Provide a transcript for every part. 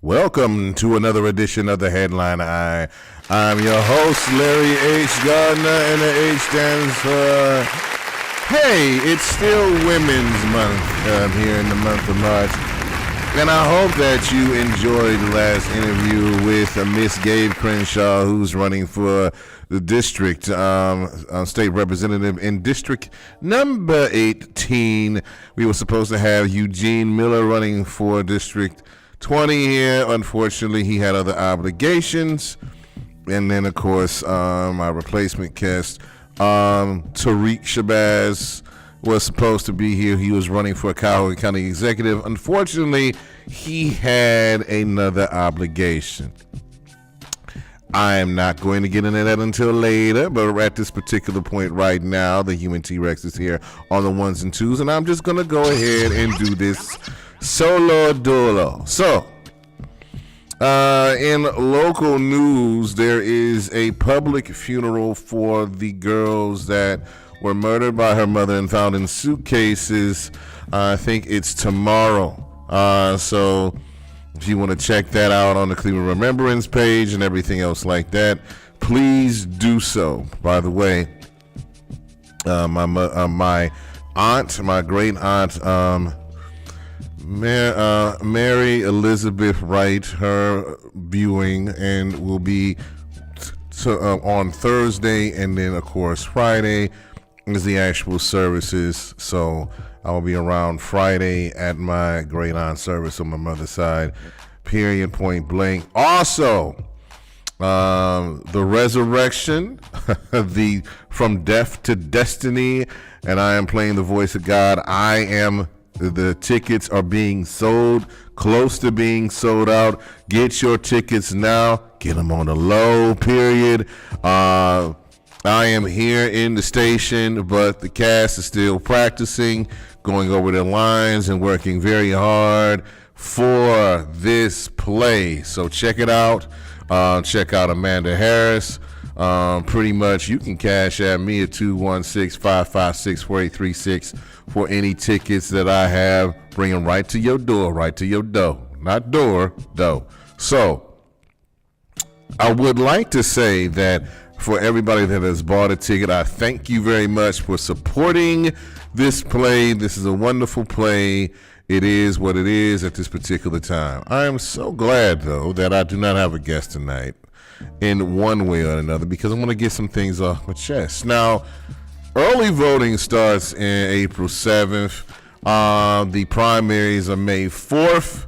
Welcome to another edition of the Headline Eye. I'm your host, Larry H. Gardner, and the H stands for, hey, it's still Women's Month here in the month of March. And I hope that you enjoyed the last interview with Miss Gabe Crenshaw, who's running for the district, state representative in district number 18. We were supposed to have Eugene Miller running for district 20 here. Unfortunately, he had other obligations. And then, of course, my replacement cast, Tariq Shabazz, was supposed to be here. He was running for a Coward County executive. Unfortunately, he had another obligation. I am not going to get into that until later, but at this particular point right now, the Human T-Rex is here on the ones and twos, and I'm just going to go ahead and do this solo dolo. So, in local news, there is a public funeral for the girls that were murdered by her mother and found in suitcases. I think it's tomorrow. So if you want to check that out on the Cleveland Remembrance page and everything else like that, please do so. By the way, my aunt, my great aunt, Mary Elizabeth Wright, her viewing and will be on Thursday, and then of course Friday is the actual services. So I will be around Friday at my great aunt service on my mother's side, period, point blank. Also, the resurrection, the from death to destiny, and I am playing the voice of God. The tickets are being sold, close to being sold out. Get your tickets now. Get them on the low, period. I am here in the station, but the cast is still practicing, going over their lines and working very hard for this play. So check it out. Check out Amanda Harris. Pretty much you can cash at me at 216-556-4836 for any tickets that I have. Bring them right to your door, right to your door. Not door, dough. So I would like to say that for everybody that has bought a ticket, I thank you very much for supporting this play. This is a wonderful play. It is what it is at this particular time. I am so glad, though, that I do not have a guest tonight in one way or another, because I'm going to get some things off my chest. Now, early voting starts in April 7th. The primaries are May 4th.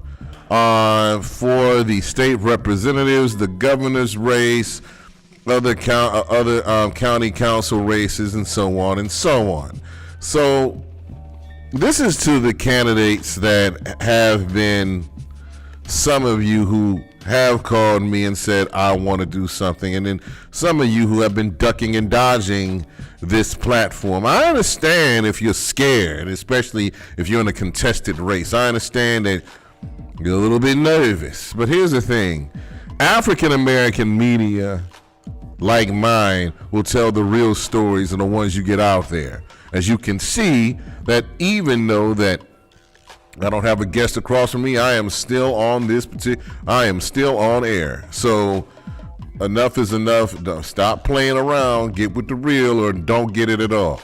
For the state representatives, the governor's race, other county council races, and so on and so on. So this is to the candidates that have been, some of you who have called me and said, I want to do something, and then some of you who have been ducking and dodging this platform. I understand if you're scared, especially if you're in a contested race. I understand that you're a little bit nervous, but here's the thing. African American media like mine will tell the real stories and the ones you get out there. As you can see, that even though that I don't have a guest across from me, I am still on I am still on air. So enough is enough. Don't stop playing around. Get with the real, or don't get it at all.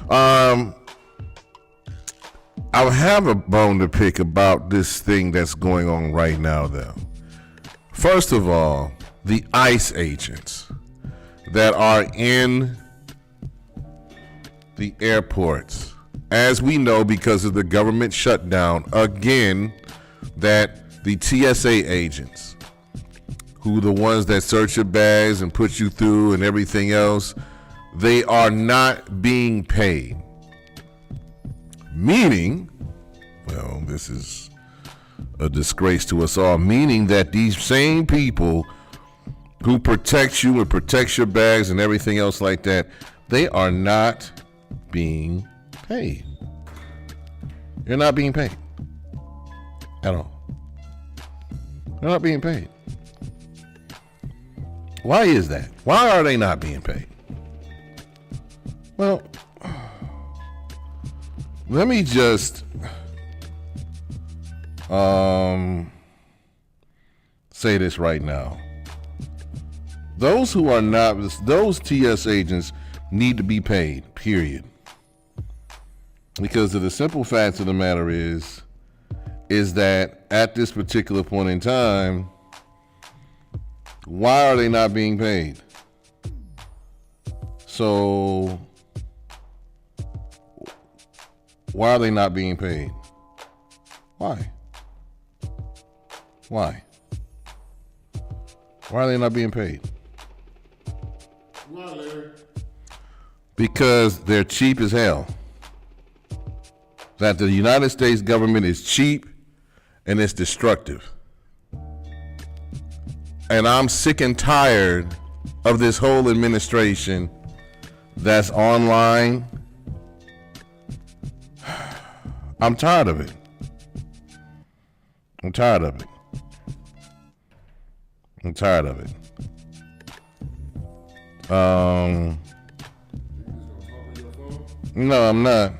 I have a bone to pick about this thing that's going on right now, though. First of all, the ICE agents that are in the airports, as we know, because of the government shutdown, again, that the TSA agents, who the ones that search your bags and put you through and everything else, they are not being paid. Meaning, well, this is a disgrace to us all, meaning that these same people who protect you and protect your bags and everything else like that, they are not being paid. They're not being paid at all. They're not being paid. Why is that? Why are they not being paid? Well, let me just say this right now. Those who are not, those TS agents need to be paid, period. Because of the simple fact of the matter is that at this particular point in time, why are they not being paid? So, why are they not being paid? Why? Why? Why are they not being paid? Why, Larry? Because they're cheap as hell. That the United States government is cheap and it's destructive. And I'm sick and tired of this whole administration that's online. I'm tired of it. I'm tired of it. I'm tired of it. No, I'm not.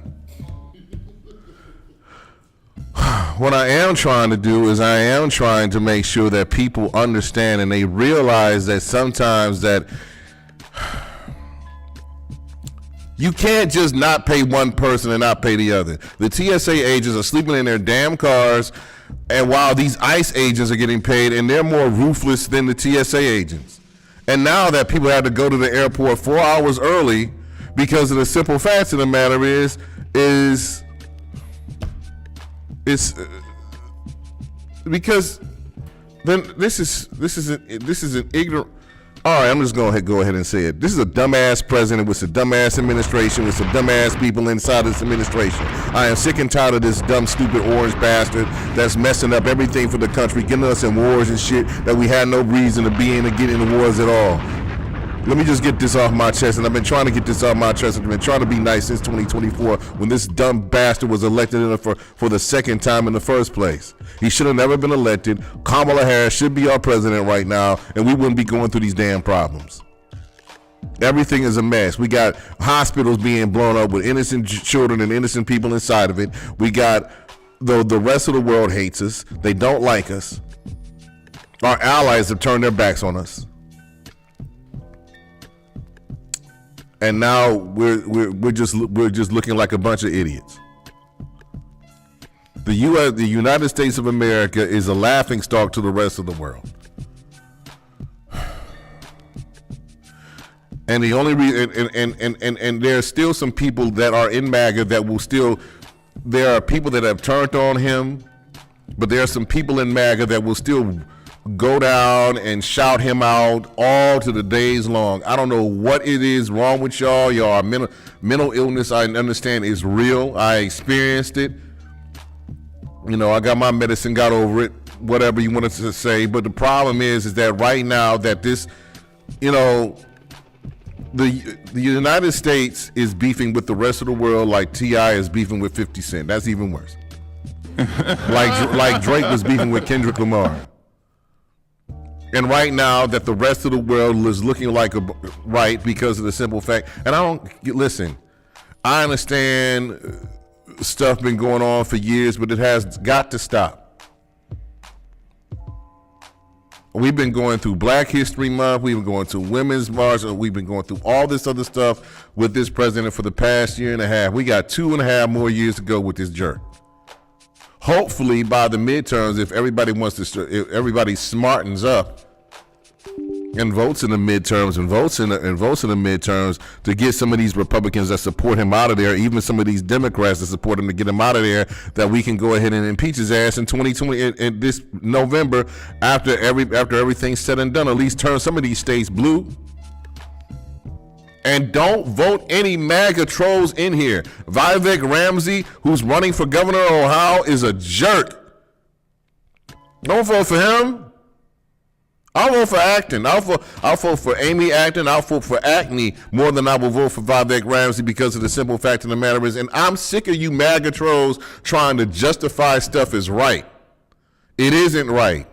What I am trying to do is I am trying to make sure that people understand and they realize that sometimes that you can't just not pay one person and not pay the other. The TSA agents are sleeping in their damn cars, and while these ICE agents are getting paid, and they're more ruthless than the TSA agents. And now that people have to go to the airport 4 hours early because of the simple fact of the matter is because then this is an ignorant. All right, I'm just going to go ahead and say it. This is a dumbass president with some dumbass administration with some dumbass people inside this administration. I am sick and tired of this dumb, stupid orange bastard that's messing up everything for the country, getting us in wars and shit that we had no reason to be in and get in the wars at all. Let me just get this off my chest, and I've been trying to get this off my chest. I've been trying to be nice since 2024 when this dumb bastard was elected for the second time in the first place. He should have never been elected. Kamala Harris should be our president right now, and we wouldn't be going through these damn problems. Everything is a mess. We got hospitals being blown up with innocent children and innocent people inside of it. We got the rest of the world hates us. They don't like us. Our allies have turned their backs on us. And now we're just looking like a bunch of idiots. The United States of America is a laughingstock to the rest of the world. And the only reason, and there's still some people that are in MAGA that will still. There are people that have turned on him, but there are some people in MAGA that will still go down and shout him out all to the days long. I don't know what it is wrong with y'all. Y'all mental illness, I understand, is real. I experienced it. You know, I got my medicine, got over it, whatever you wanted to say. But the problem is that right now that this, you know, the United States is beefing with the rest of the world like T.I. is beefing with 50 Cent. That's even worse. like Drake was beefing with Kendrick Lamar. And right now that the rest of the world is looking like a right because of the simple fact, and I don't, listen, I understand stuff been going on for years, but it has got to stop. We've been going through Black History Month, we've been going through Women's March, we've been going through all this other stuff with this president for the past year and a half. We got 2.5 more years to go with this jerk. Hopefully by the midterms, if everybody smartens up and votes in the midterms and votes in the midterms to get some of these Republicans that support him out of there, even some of these Democrats that support him to get him out of there, that we can go ahead and impeach his ass in 2020 in this November after everything's said and done. At least turn some of these states blue. And don't vote any MAGA trolls in here. Vivek Ramsey, who's running for governor of Ohio, is a jerk. Don't vote for him. I'll vote for Acton. I'll vote for Amy Acton. I'll vote for Acne more than I will vote for Vivek Ramsey because of the simple fact of the matter is, and I'm sick of you MAGA trolls trying to justify stuff as right. It isn't right.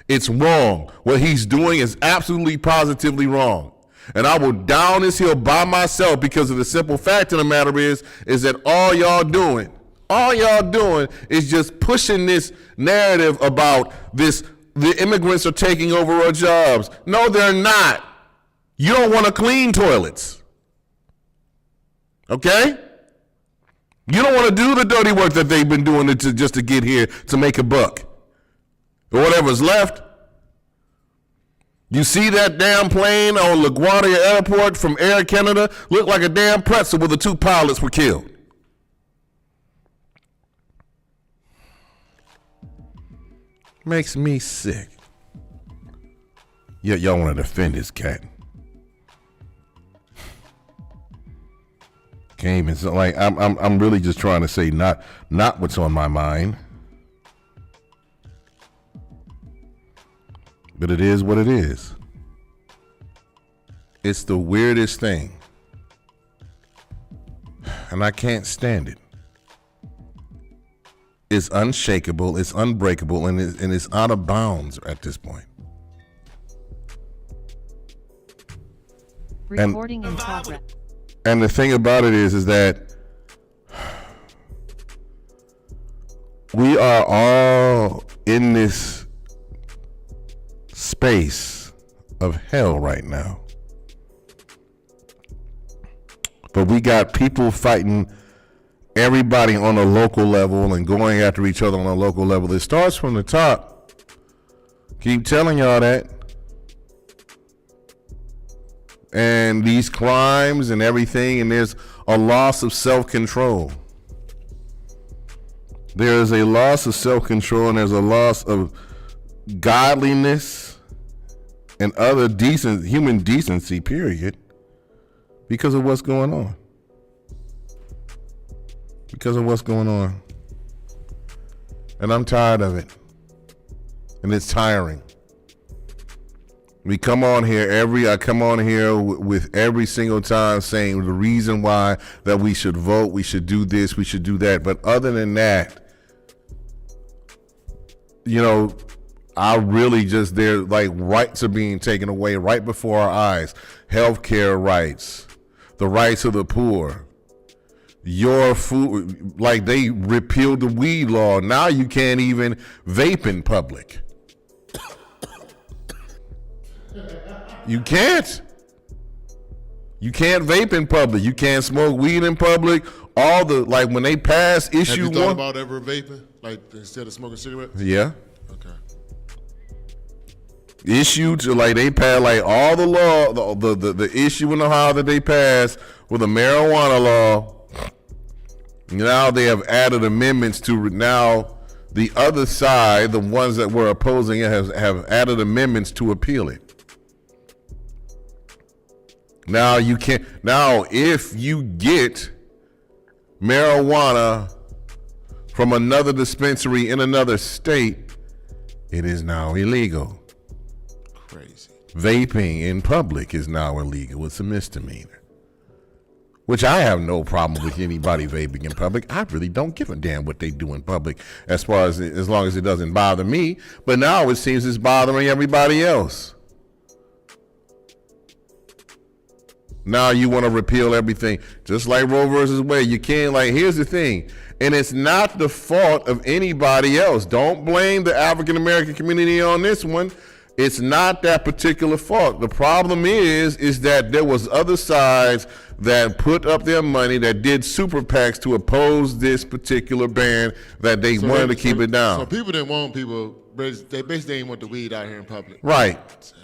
It's wrong. What he's doing is absolutely positively wrong. And I will down this hill by myself because of the simple fact of the matter is that all y'all doing is just pushing this narrative about this the immigrants are taking over our jobs. No, they're not. You don't want to clean toilets. Okay? You don't want to do the dirty work that they've been doing just to get here to make a buck. Or whatever's left. You see that damn plane on LaGuardia Airport from Air Canada look like a damn pretzel where the 2 pilots were killed. Makes me sick. Yet y'all want to defend this cat. Came and so like I'm really just trying to say not what's on my mind. But it is what it is. It's the weirdest thing. And I can't stand it. It's unshakable, it's unbreakable, and it's out of bounds at this point. Recording in progress. And the thing about it is that we are all in this space of hell right now. But we got people fighting everybody on a local level and going after each other on a local level. It starts from the top. Keep telling y'all that. And these crimes and everything, and there's a loss of self-control. There is a loss of self-control, and there's a loss of godliness and other human decency, period, because of what's going on. Because of what's going on. And I'm tired of it. And it's tiring. I come on here with every single time saying the reason why that we should vote, we should do this, we should do that. But other than that, I really just, they're like rights are being taken away right before our eyes. Healthcare rights, the rights of the poor, your food, like they repealed the weed law. Now you can't even vape in public. You can't. You can't vape in public. You can't smoke weed in public. All the, like when they pass issue 1. Have you thought about ever vaping? Like instead of smoking cigarettes? Yeah. Okay. Issue to like they pass like all the law, the issue in Ohio that they passed with the marijuana law. Now they have added amendments to now the other side, the ones that were opposing it have added amendments to appeal it. Now you can't. Now, if you get marijuana from another dispensary in another state, it is now illegal. Crazy. Vaping in public is now illegal. It's a misdemeanor. Which I have no problem with anybody vaping in public. I really don't give a damn what they do in public as long as it doesn't bother me. But now it seems it's bothering everybody else. Now you want to repeal everything, just like Roe versus Wade. You can't, like, here's the thing, and it's not the fault of anybody else. Don't blame the African-American community on this one. It's not that particular fault. The problem is that there was other sides that put up their money, that did super PACs to oppose this particular ban, that they wanted to keep it down. So people didn't want people, they basically didn't want the weed out here in public. Right. Damn.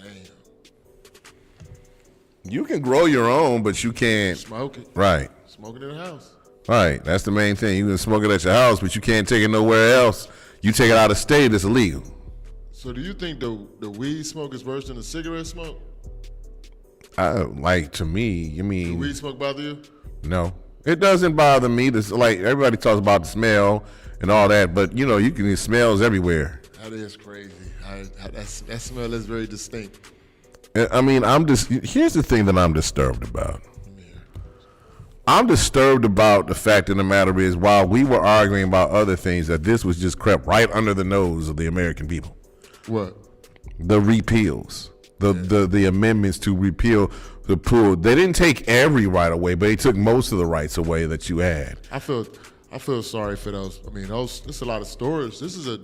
You can grow your own, but you can't Smoke it. Right. Smoke it in the house. Right. That's the main thing. You can smoke it at your house, but you can't take it nowhere else. You take it out of state, it's illegal. So do you think the weed smoke is worse than the cigarette smoke? To me, I mean, The weed smoke bother you? No, it doesn't bother me. This, like, everybody talks about the smell and all that, but you can, it smells everywhere. That is crazy. That smell is very distinct. I mean, here's the thing that I'm disturbed about. I'm disturbed about the fact of the matter is, while we were arguing about other things, that this was just crept right under the nose of the American people. What? The repeals, the amendments to repeal the pool. They didn't take every right away, but they took most of the rights away that you had. I feel sorry for those. I mean, it's a lot of stories. This is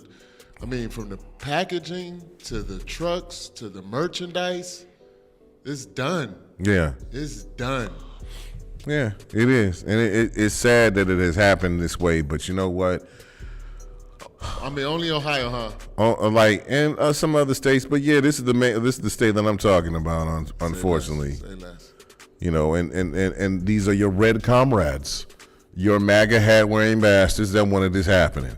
I mean, from the packaging to the trucks to the merchandise, it's done. Yeah. It's done. Yeah, it is. And it's sad that it has happened this way, but you know what? I mean, only Ohio, huh? And some other states, but yeah, this is the state that I'm talking about. Unfortunately, Say less. you know, and these are your red comrades, your MAGA hat wearing bastards that wanted this happening.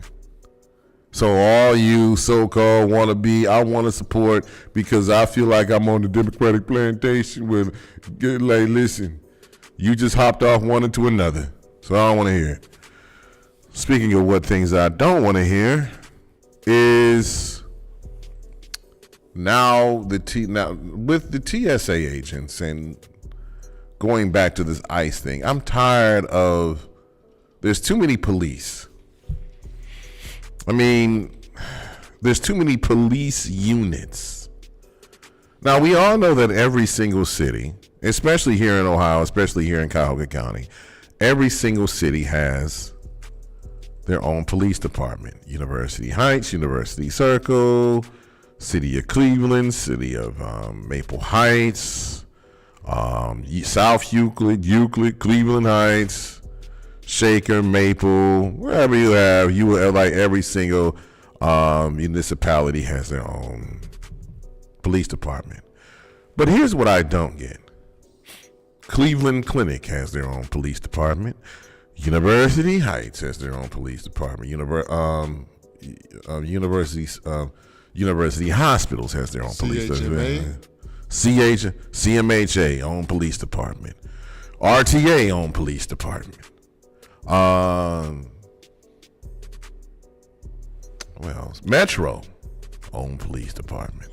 So all you so-called wannabe, I want to support because I feel like I'm on the Democratic plantation with, like, listen, you just hopped off one into another, so I don't want to hear it. Speaking of what things I don't want to hear is now with the TSA agents and going back to this ICE thing, I'm tired of there's too many police. I mean, there's too many police units. Now, we all know that every single city, especially here in Ohio, especially here in Cuyahoga County, every single city has their own police department. University Heights, University Circle, City of Cleveland, City of Maple Heights, South Euclid, Cleveland Heights, Shaker, Maple, wherever you have, like every single municipality has their own police department. But here's what I don't get. Cleveland Clinic has their own police department. University Heights has their own police department. University Hospitals has their own police department. CMHA own police department. RTA own police department. What else? Metro own police department.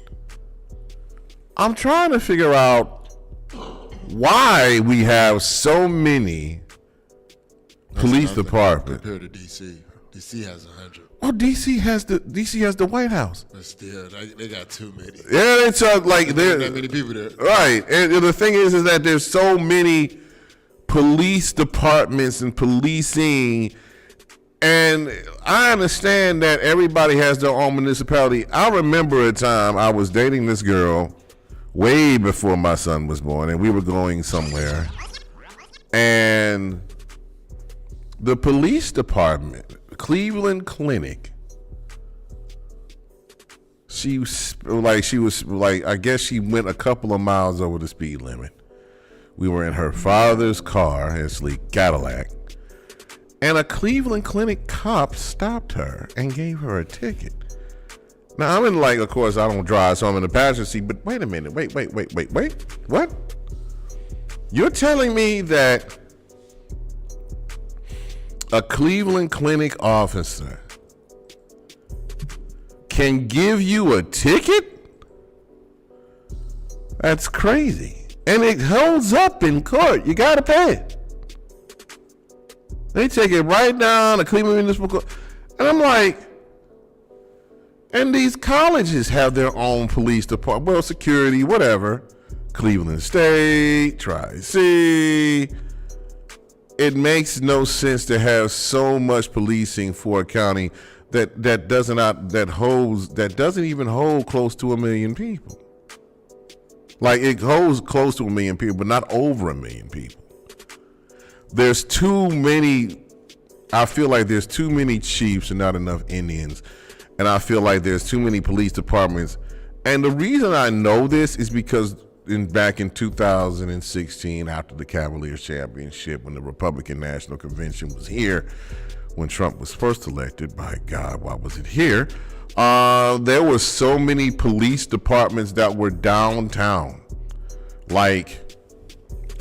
I'm trying to figure out why we have so many police departments compared to DC. DC has 100. Well, DC has the White House. But still, they got too many. Yeah, it's like there that many people there. Right, and the thing is that there's so many police departments and policing, and I understand that everybody has their own municipality. I remember a time I was dating this girl way before my son was born, and we were going somewhere, and the police department, Cleveland Clinic, she was like, I guess she went a couple of miles over the speed limit. We were in her father's car, his Cadillac, and a Cleveland Clinic cop stopped her and gave her a ticket. Now, I'm in, of course, I don't drive, so I'm in the passenger seat, but wait a minute. Wait. What? You're telling me that a Cleveland Clinic officer can give you a ticket? That's crazy. And it holds up in court. You got to pay it. They take it right down to Cleveland Municipal Court. And I'm like, and these colleges have their own police department, well, security, whatever. Cleveland State, Tri-C. It makes no sense to have so much policing for a county that doesn't even hold close to 1 million people. Like, it holds close to 1 million people, but not over 1 million people. There's too many. I feel like there's too many chiefs and not enough Indians. And I feel like there's too many police departments. And the reason I know this is because back in 2016, after the Cavaliers championship, when the Republican National Convention was here, when Trump was first elected, by God, why was it here? There were so many police departments that were downtown, like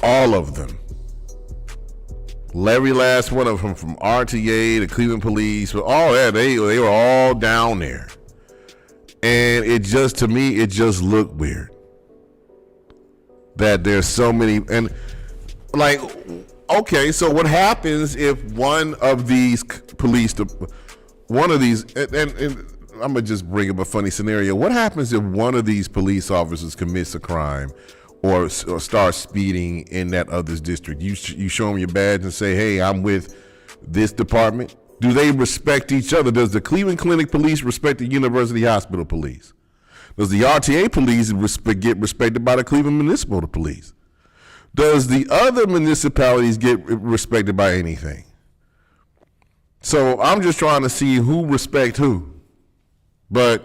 all of them. Every last one of them, from RTA to Cleveland Police, all that, they were all down there. And to me, it just looked weird that there's so many. And okay, so what happens if one of these and I'm gonna just bring up a funny scenario. What happens if one of these police officers commits a crime or starts speeding in that other's district? You show them your badge and say, hey, I'm with this department. do they respect each other? Does the Cleveland Clinic Police respect the University Hospital Police? Does the RTA Police get respected by the Cleveland Municipal Police? Does the other municipalities get respected by anything? So I'm just trying to see who respect who. But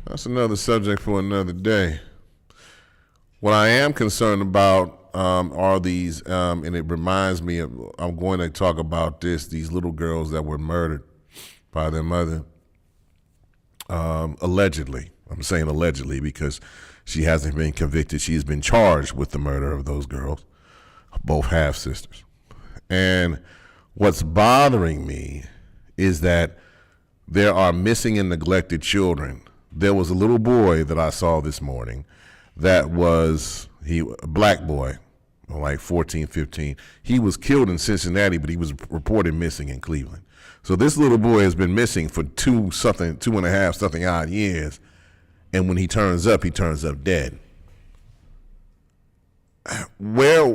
that's another subject for another day. What I am concerned about are these, and it reminds me of, I'm going to talk about these little girls that were murdered by their mother, allegedly. I'm saying allegedly because she hasn't been convicted. She's been charged with the murder of those girls, both half-sisters. And what's bothering me is that there are missing and neglected children. There was a little boy that I saw this morning that was a black boy, like 14, 15. He was killed in Cincinnati, but he was reported missing in Cleveland. So this little boy has been missing for 2.5 something odd years. And when he turns up dead. Where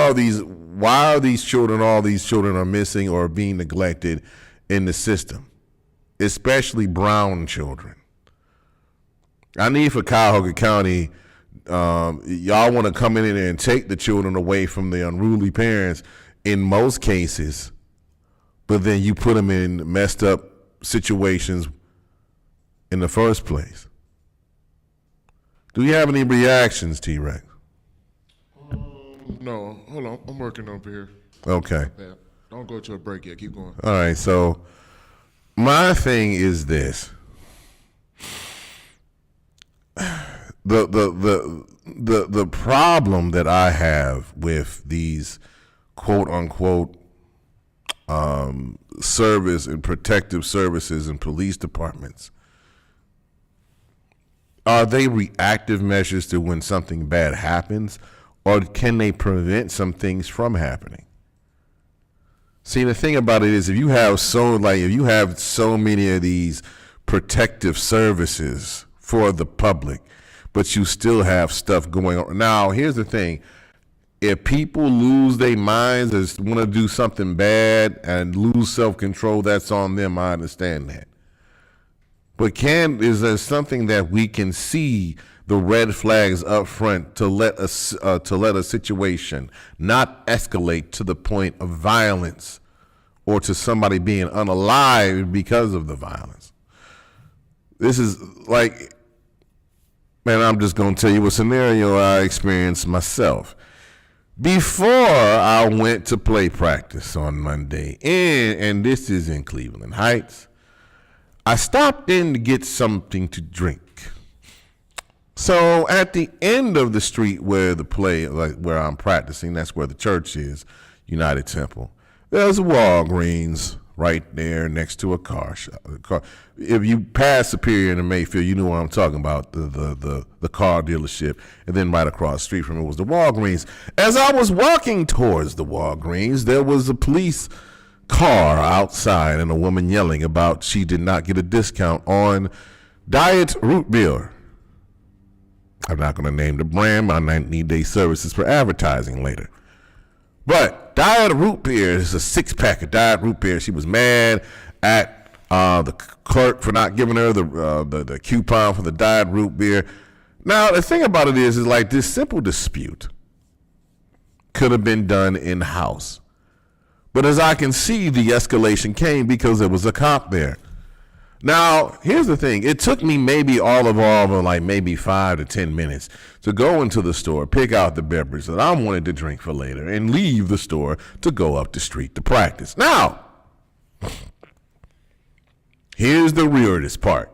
are these? Why are these children? All these children are missing or being neglected in the system, especially brown children. I need for Cuyahoga County, y'all want to come in there and take the children away from the unruly parents in most cases, but then you put them in messed up situations in the first place. Do you have any reactions, T-Rex? No, hold on. I'm working up here. Okay. Yeah, don't go to a break yet. Keep going. All right. So my thing is this: the problem that I have with these quote unquote service and protective services and police departments. Are they reactive measures to when something bad happens, or can they prevent some things from happening? See, the thing about it is, if you have so many of these protective services for the public, but you still have stuff going on. Now, here's the thing. If people lose their minds and want to do something bad and lose self-control, that's on them. I understand that. But is there something that we can see the red flags up front to let a situation not escalate to the point of violence or to somebody being unalive because of the violence? This is like, man, I'm just going to tell you a scenario I experienced myself. Before I went to play practice on Monday, and this is in Cleveland Heights, I stopped in to get something to drink. So at the end of the street where where I'm practicing, that's where the church is, United Temple, there's a Walgreens right there next to a car shop. If you pass Superior and Mayfield, you know what I'm talking about, the car dealership. And then right across the street from it was the Walgreens. As I was walking towards the Walgreens, there was a police car outside and a woman yelling about she did not get a discount on Diet Root Beer. I'm not going to name the brand. I might need their services for advertising later. But Diet Root Beer is a 6-pack of Diet Root Beer. She was mad at the clerk for not giving her the coupon for the Diet Root Beer. Now, the thing about it is like this simple dispute could have been done in-house. But as I can see, the escalation came because there was a cop there. Now, here's the thing. It took me maybe all of like maybe 5 to 10 minutes to go into the store, pick out the beverage that I wanted to drink for later, and leave the store to go up the street to practice. Now, here's the weirdest part.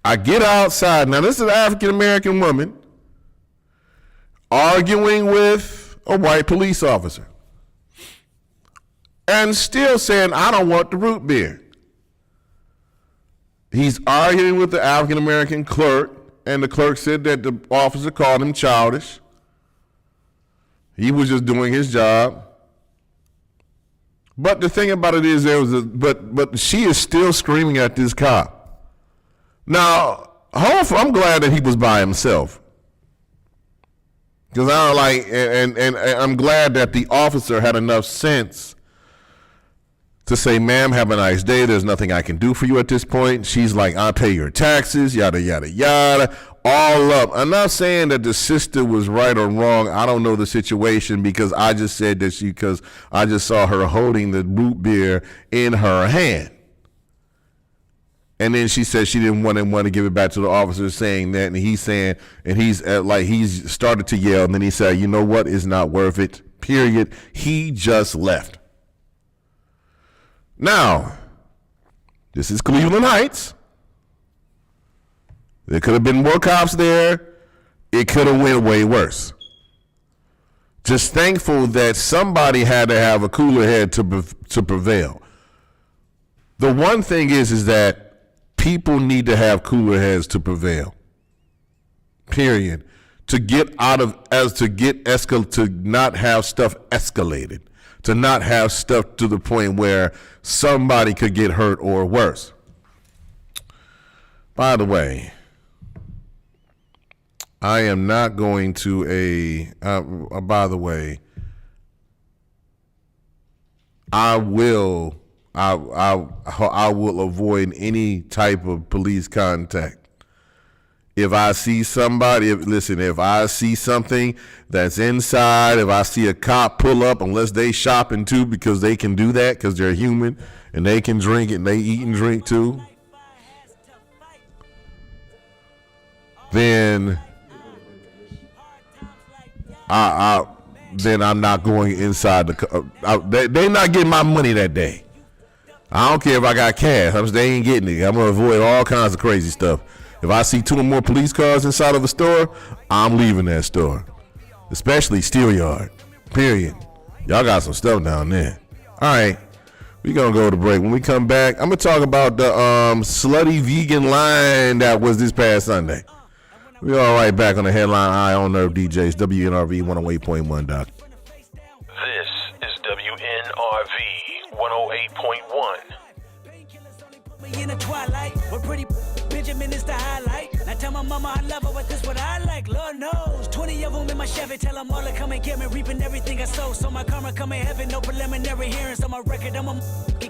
I get outside. Now, this is an African-American woman arguing with a white police officer and still saying, I don't want the root beer. He's arguing with the African-American clerk, and the clerk said that the officer called him childish. He was just doing his job. But the thing about it is, but she is still screaming at this cop. Now, I'm glad that he was by himself. Because I don't and I'm glad that the officer had enough sense to say, ma'am, have a nice day. There's nothing I can do for you at this point. She's like, I'll pay your taxes, yada, yada, yada, all up. I'm not saying that the sister was right or wrong. I don't know the situation because I just said that because I just saw her holding the root beer in her hand. And then she said she didn't want to give it back to the officer, saying that, and he's saying, and he's started to yell, and then he said, you know what, it's not worth it, period. He just left. Now, this is Cleveland Heights. There could have been more cops there. It could have went way worse. Just thankful that somebody had to have a cooler head to prevail. The one thing is that people need to have cooler heads to prevail. Period. To not have stuff escalated. To not have stuff to the point where somebody could get hurt or worse. By the way, I am not going to I will avoid any type of police contact. If I see somebody, if I see something that's inside, if I see a cop pull up, unless they shopping too, because they can do that because they're human and they can drink and they eat and drink too, then I'm not going inside they're not getting my money that day. I don't care if I got cash. They ain't getting it. I'm gonna avoid all kinds of crazy stuff. If I see 2 or more police cars inside of a store, I'm leaving that store. Especially Steelyard. Period. Y'all got some stuff down there. All right. We're going to go to break. When we come back, I'm going to talk about the slutty vegan line that was this past Sunday. We're all right back on the headline Eye on Nerve DJs, WNRV 108.1, Doc. This is WNRV 108.1. In the twilight, we're pretty Benjamin is the highlight. Now tell my mama I love her, but this what I like. Lord knows, 20 of them in my Chevy. Tell them all to come and get me, reaping everything I sow. So my karma come in heaven, no preliminary hearings on my record. I'm a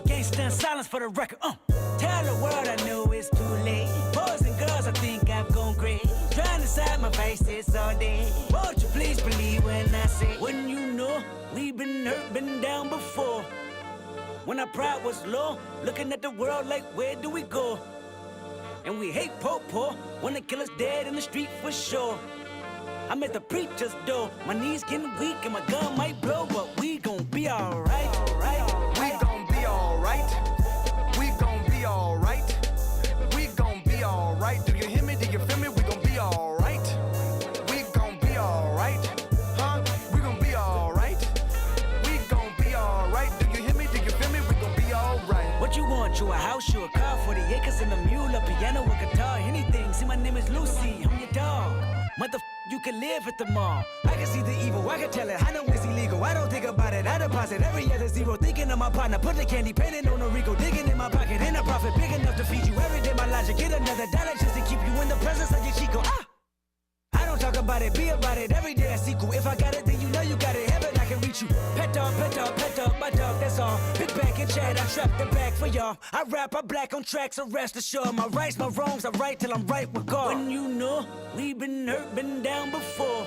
gangster in silence for the record. Tell the world I know it's too late. Boys and girls, I think I've gone great. Trying to side my vices all day. Won't you please believe when I say, when you know we've been hurt, been down before. When our pride was low, looking at the world like, where do we go? And we hate po-po, wanna kill us dead in the street for sure. I'm at the preacher's door, my knees getting weak and my gun might blow, but we gon' be alright. We gon' be alright. We gon' be alright. We gon' be alright. Do you hear me? Do you feel me? We gon' be alright. We gon' be alright. Huh? We gon' be alright. We gon' be alright. Do you hear me? Do you feel me? We gon' be alright. What you want? You a house, you a car, 40 acres and a mule, a piano, a guitar, anything. See, my name is Lucy, I'm your dog. You can live at the mall. I can see the evil, I can tell it. I know it's illegal. I don't think about it. I deposit every other zero. Thinking of my partner, put the candy painting on a Rico. Digging in my pocket, in a profit big enough to feed you every day. My logic, get another dollar just to keep you in the presence of your Chico. I don't talk about it, be about it. Every day I sequel. If I got it, then you know you got it. Heaven, I can reach you. Pet dog, my dog, that's all. Big back and chat, I trap the back for y'all. I rap, I black on tracks, so rest assured. My rights, my wrongs, I right till I'm right with God. When you know we've been hurt, been down before.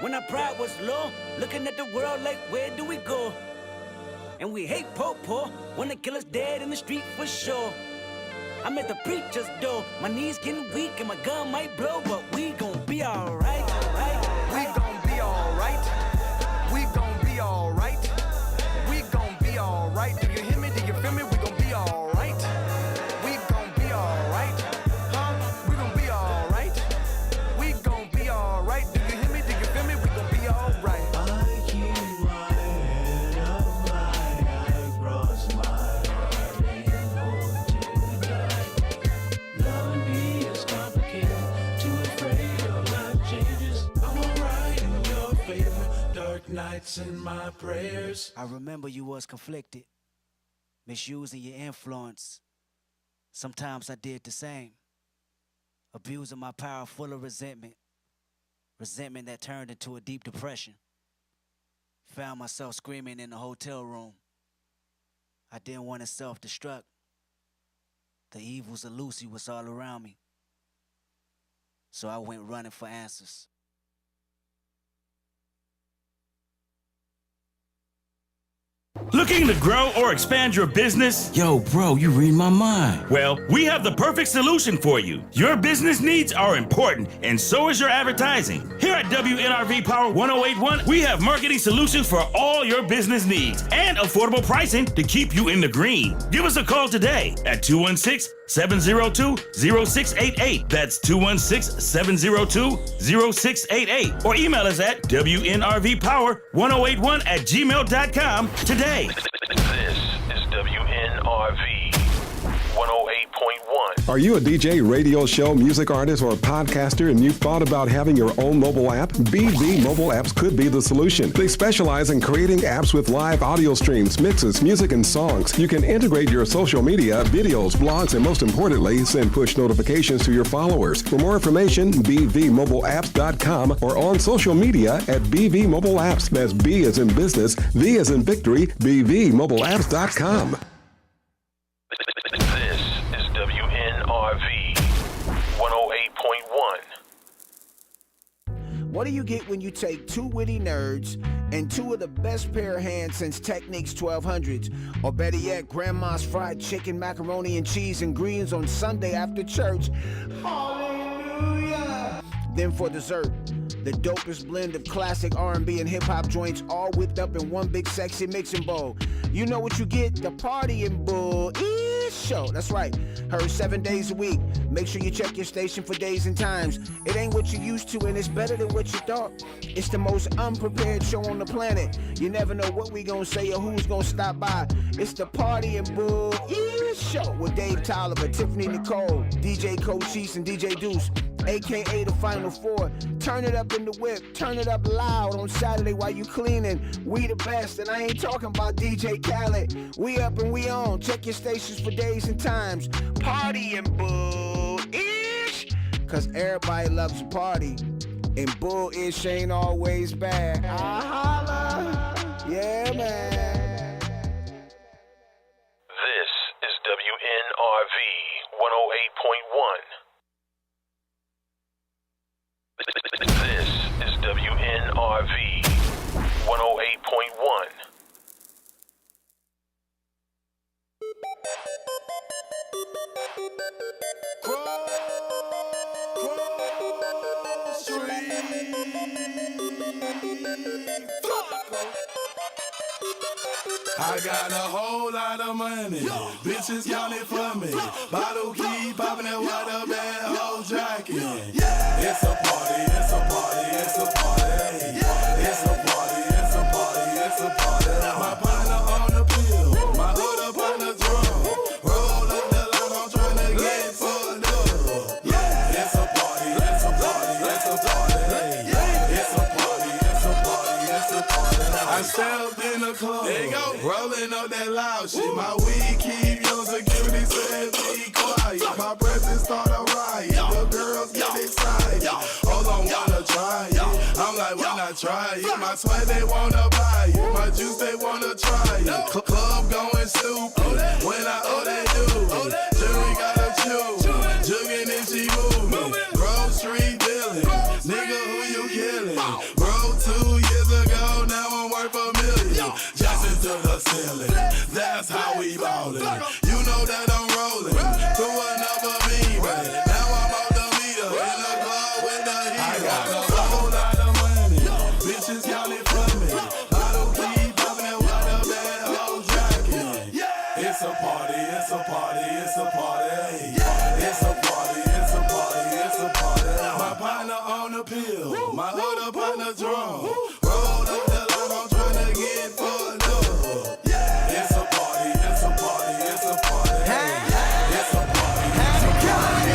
When our pride was low, looking at the world like, where do we go? And we hate po-po, wanna kill us dead in the street for sure. I'm at the preacher's door, my knees getting weak and my gun might blow, but we gon' be alright. We gon' be alright. We gon' be alright. We gon' be alright. Do you hear me? Do you feel me? We gon' be alright. We gon' be alright. Huh? We gon' be alright. We gon' be alright. Do you hear me? Do you feel me? We gon' be alright. I keep my head up high, I cross my heart and hope to die. Loving me is complicated, too afraid of life changes. I'm alright in your favor, dark nights and my prayers. I remember you was conflicted, misusing your influence. Sometimes I did the same, abusing my power full of resentment that turned into a deep depression. Found myself screaming in the hotel room. I didn't want to self-destruct. The evils of Lucy was all around me. So I went running for answers. Looking to grow or expand your business? Yo, bro, you read my mind. Well, we have the perfect solution for you. Your business needs are important, and so is your advertising. Here at WNRV Power 1081, we have marketing solutions for all your business needs and affordable pricing to keep you in the green. Give us a call today at 216-702-0688. That's 216-702-0688. Or email us at WNRVPower1081@gmail.com today. This is WNRV 108.1. Are you a DJ, radio show, music artist, or a podcaster and you've thought about having your own mobile app? BV Mobile Apps could be the solution. They specialize in creating apps with live audio streams, mixes, music, and songs. You can integrate your social media, videos, blogs, and most importantly, send push notifications to your followers. For more information, bvmobileapps.com or on social media at BV Mobile Apps. That's B as in business, V as in victory, bvmobileapps.com. This is WNRV 108.1. What do you get when you take two witty nerds and two of the best pair of hands since Techniques 1200s? Or better yet, Grandma's fried chicken, macaroni and cheese, and greens on Sunday after church. Hallelujah! Then for dessert, the dopest blend of classic R&B and hip-hop joints all whipped up in one big sexy mixing bowl. You know what you get? The Party and Bull Show. That's right. Heard 7 days a week. Make sure you check your station for days and times. It ain't what you used to, and it's better than what you thought. It's the most unprepared show on the planet. You never know what we gonna say or who's gonna stop by. It's the Party and Bull Show with Dave Tolliver, Tiffany Nicole, DJ Cochise, and DJ Deuce, aka the Final Four. Turn it up in the whip, turn it up loud on Saturday while you cleaning. We the best, and I ain't talking about DJ Khaled. We up and we on. Check your stations for days and times. Party and Bull-ish, cause everybody loves a party, and Bull-ish ain't always bad. Holla. Yeah, man. This is WNRV 108.1. This is WNRV 108.1. I got a whole lot of money. Bitches count it for me. Bottle keep popping that water bad whole jacket. It's a party, it's a party, it's a party. It's a party, it's a party, it's a party. My partner on the pill, my other partner drum. Roll up the line, I'm trying to get fucked up. It's a party, it's a party, it's a party. It's a party, it's a party, it's a party. I stepped in the club, there you go, rolling up that loud shit. My weed keep your security said be quiet. My presence start a riot, the girls get excited. Hold on, wanna try it? I'm like, why not try it? My sweat they wanna buy it, my juice they wanna try it. Club going stupid, when I they do it. Jury gotta choose, jugging and she moving. Grocery dealing, nigga who you killing? Bro, 2 years ago, now I'm worth $1 million. Just into the ceiling, that's how we ballin'. You know that I'm rolling to another beat, right? Now I'm out the meter in the club with the heat. I got a whole lot of money, bitches count it for me. I don't keep popping that water bad whole jacket. It's a party, it's a party, it's a party. It's a party, it's a party, it's a party. My partner on the pill, my other partner drum. Roll up the line, I'm trying to get fucked up. It's a party, it's a party, it's a party. It's a party, it's a party.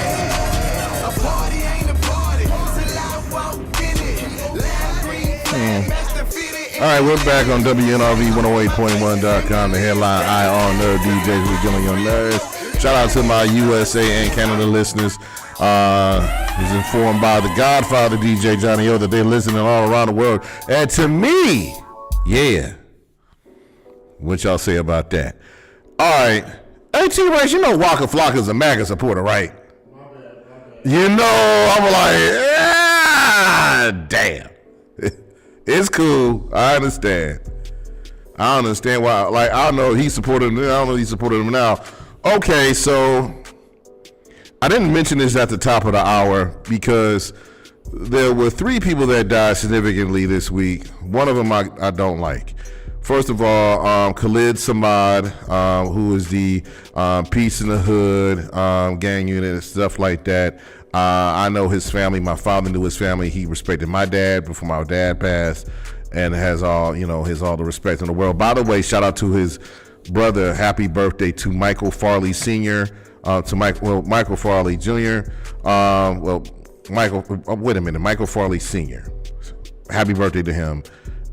A party ain't a party. Till I walk in it. Last green flag, master fitted. All right, we're back on WNRV108.1.com, the headline Eye on Nerd DJs. We're getting on your nerves. Shout out to my USA and Canada listeners. Was informed by the Godfather DJ Johnny O that they're listening all around the world. And to me, yeah. What y'all say about that? All right. Hey, T-Rex, you know Waka Flocka's a MAGA supporter, right? My bad. You know, I'm like, damn. It's cool. I understand why. Like, I don't know he supported him. I don't know he supported him now. Okay, so I didn't mention this at the top of the hour because there were 3 people that died significantly this week. One of them I don't like. First of all, Khalid Samad, who is the Peace in the Hood gang unit and stuff like that. I know his family. My father knew his family. He respected my dad before my dad passed, and has all the respect in the world. By the way, shout out to his brother. Happy birthday to Michael Farley Sr. Michael Farley Jr. Michael Farley Sr. Happy birthday to him.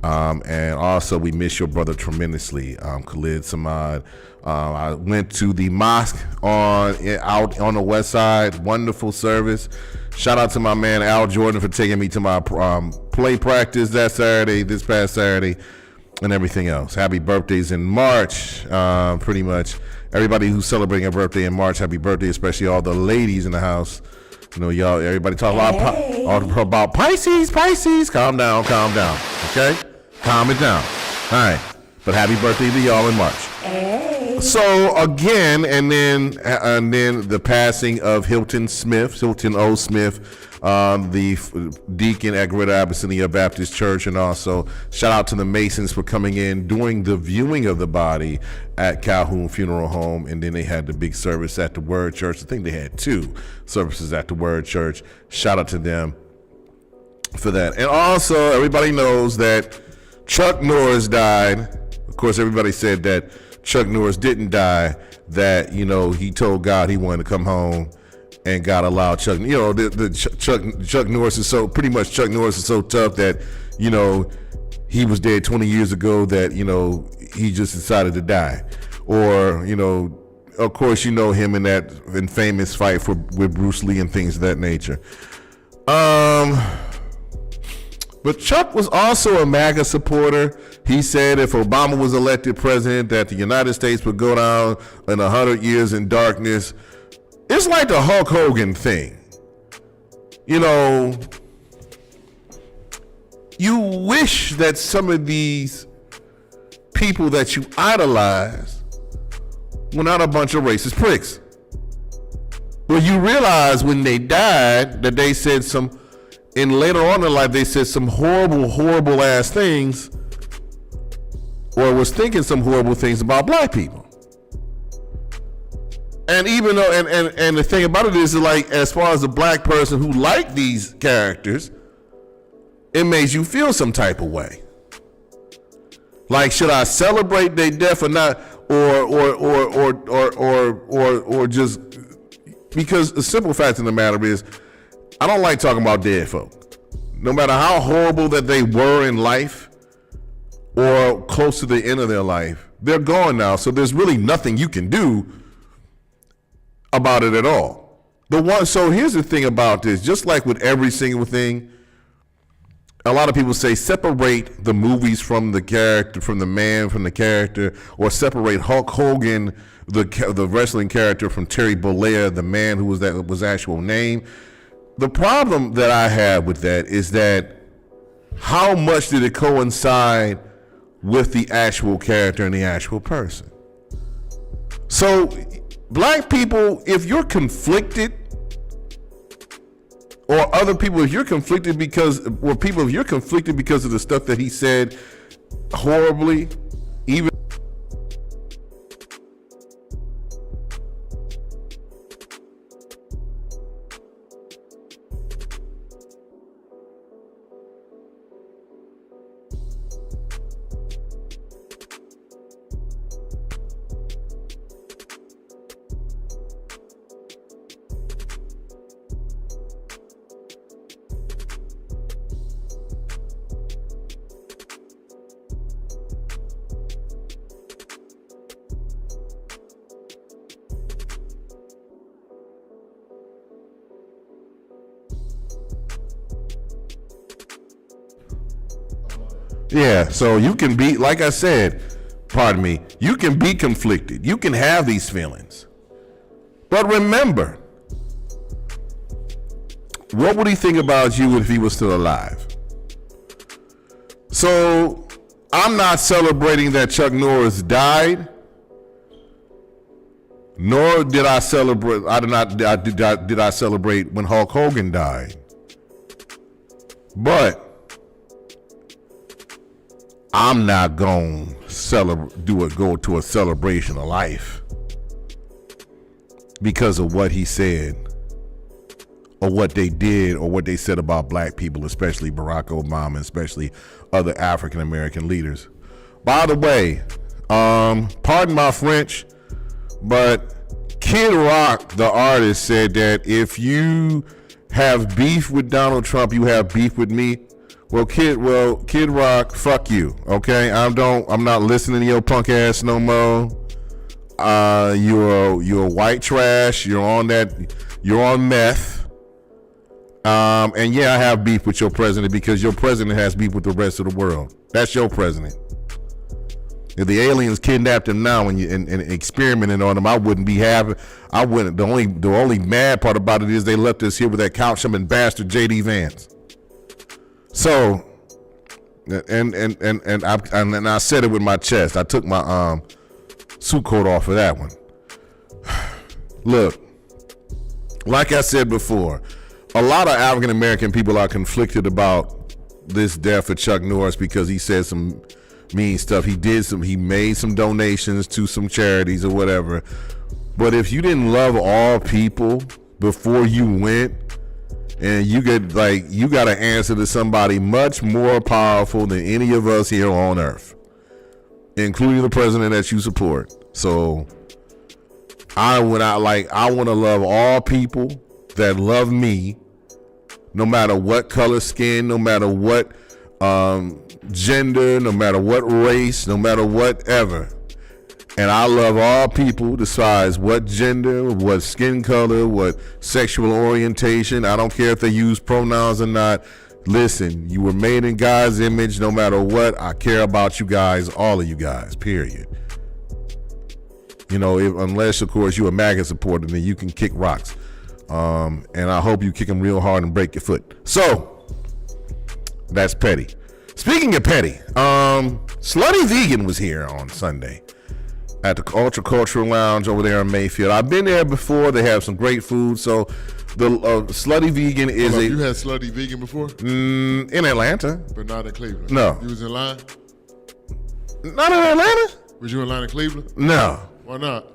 And also, we miss your brother tremendously, Khalid Samad. I went to the mosque out on the west side. Wonderful service. Shout out to my man Al Jordan for taking me to my play practice this past Saturday, and everything else. Happy birthdays in March. Pretty much everybody who's celebrating a birthday in March, happy birthday, especially all the ladies in the house. You know, y'all, everybody talk about Pisces. Calm down, okay? Calm it down. All right. But happy birthday to y'all in March. Hey. So again, and then the passing of Hilton O. Smith, the deacon at Greater Abyssinia Baptist Church, and also shout out to the Masons for coming in during the viewing of the body at Calhoun Funeral Home, and then they had the big service at the Word Church. I think they had 2 services at the Word Church. Shout out to them for that. And also, everybody knows that Chuck Norris died. Of course, everybody said that Chuck Norris didn't die, that, he told God he wanted to come home, and God allowed Chuck. Chuck Norris is so tough that, he was dead 20 years ago, that, he just decided to die. Or, of course, him in that infamous fight with Bruce Lee and things of that nature. But Chuck was also a MAGA supporter. He said if Obama was elected president, that the United States would go down in 100 years in darkness. It's like the Hulk Hogan thing. You wish that some of these people that you idolize were not a bunch of racist pricks. Well, you realize when they died that they said later on in life, they said some horrible ass things, or was thinking some horrible things about black people. And even though, and the thing about it is, like, as far as a black person who liked these characters, it makes you feel some type of way. Like, should I celebrate their death or not, or just because the simple fact of the matter is, I don't like talking about dead folk. No matter how horrible that they were in life or close to the end of their life, they're gone now. So there's really nothing you can do about it at all. So here's the thing about this. Just like with every single thing, a lot of people say separate the movies from the character, from the man, from the character, or separate Hulk Hogan, the wrestling character, from Terry Bollea, the man who was actual name. The problem that I have with that is that how much did it coincide with the actual character and the actual person? So black people, if you're conflicted, or other people, if you're conflicted because of the stuff that he said horribly, even yeah, so you can be, like I said, pardon me, you can be conflicted. You can have these feelings. But remember, what would he think about you if he was still alive? So I'm not celebrating that Chuck Norris died, nor did I celebrate. Did I celebrate when Hulk Hogan died? But I'm not going to go to a celebration of life because of what he said or what they did or what they said about black people, especially Barack Obama, especially other African American leaders. By the way, pardon my French, but Kid Rock, the artist, said that if you have beef with Donald Trump, you have beef with me. Well, Kid Rock, fuck you. Okay, I'm not listening to your punk ass no more. You're white trash. You're on meth. And yeah, I have beef with your president because your president has beef with the rest of the world. That's your president. If the aliens kidnapped him now and experimented on him, I wouldn't be happy. I wouldn't. The only mad part about it is they left us here with that couch jumping bastard J.D. Vance. So, and I said it with my chest. I took my suit coat off for that one. Look, like I said before, a lot of African American people are conflicted about this death of Chuck Norris because he said some mean stuff. He made some donations to some charities or whatever. But if you didn't love all people before you went, and you got to answer to somebody much more powerful than any of us here on earth, including the president that you support. So I want to love all people that love me, no matter what color skin, no matter what gender, no matter what race, no matter whatever. And I love all people, besides what gender, what skin color, what sexual orientation. I don't care if they use pronouns or not. Listen, you were made in God's image. No matter what, I care about you guys, all of you guys, period. You know, unless, of course, you're a MAGA supporter, then you can kick rocks. And I hope you kick them real hard and break your foot. So, that's petty. Speaking of petty, Slutty Vegan was here on Sunday at the Ultra Cultural Lounge over there in Mayfield. I've been there before. They have some great food. So the Slutty Vegan is You had Slutty Vegan before? In Atlanta. But not in Cleveland? No. You was in line? Not in Atlanta? Was you in line in Cleveland? No. Why not?